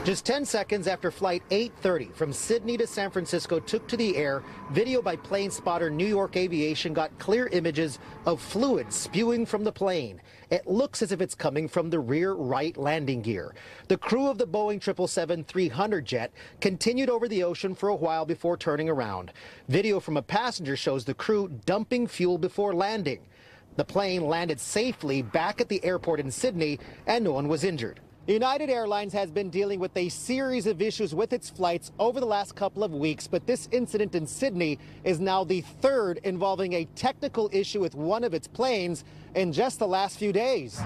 Just 10 seconds after Flight 830 from Sydney to San Francisco took to the air, video by plane spotter New York Aviation got clear images of fluid spewing from the plane. It looks as if it's coming from the rear right landing gear. The crew of the Boeing 777-300 jet continued over the ocean for a while before turning around. Video from a passenger shows the crew dumping fuel before landing. The plane landed safely back at the airport in Sydney, and no one was injured. United Airlines has been dealing with a series of issues with its flights over the last couple of weeks, but this incident in Sydney is now the third involving a technical issue with one of its planes in just the last few days.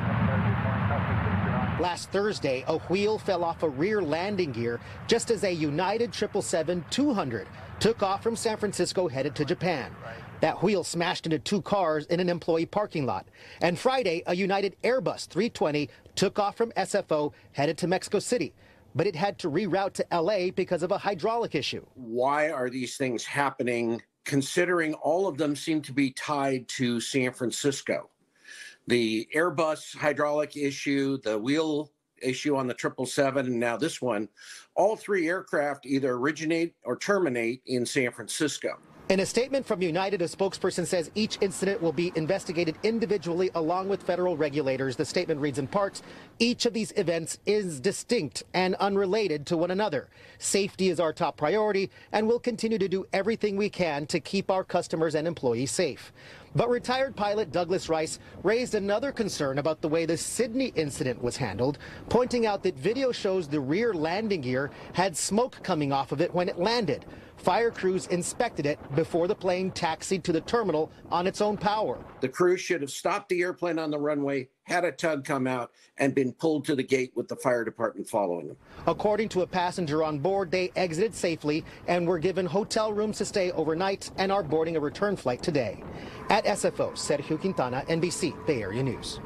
Last Thursday, a wheel fell off a rear landing gear just as a United 777-200 took off from San Francisco headed to Japan. That wheel smashed into two cars in an employee parking lot. And Friday, a United Airbus 320 took off from SFO headed to Mexico City, but it had to reroute to LA because of a hydraulic issue. Why are these things happening, considering all of them seem to be tied to San Francisco? The Airbus hydraulic issue, the wheel issue on the 777, and now this one, all three aircraft either originate or terminate in San Francisco. In a statement from United, a spokesperson says each incident will be investigated individually along with federal regulators. The statement reads in parts, each of these events is distinct and unrelated to one another. Safety is our top priority, and we'll continue to do everything we can to keep our customers and employees safe. But retired pilot Douglas Rice raised another concern about the way the Sydney incident was handled, pointing out that video shows the rear landing gear had smoke coming off of it when it landed. Fire crews inspected it before the plane taxied to the terminal on its own power. The crew should have stopped the airplane on the runway, had a tug come out, and been pulled to the gate with the fire department following them. According to a passenger on board, they exited safely and were given hotel rooms to stay overnight and are boarding a return flight today. At SFO, Sergio Quintana, NBC, Bay Area News.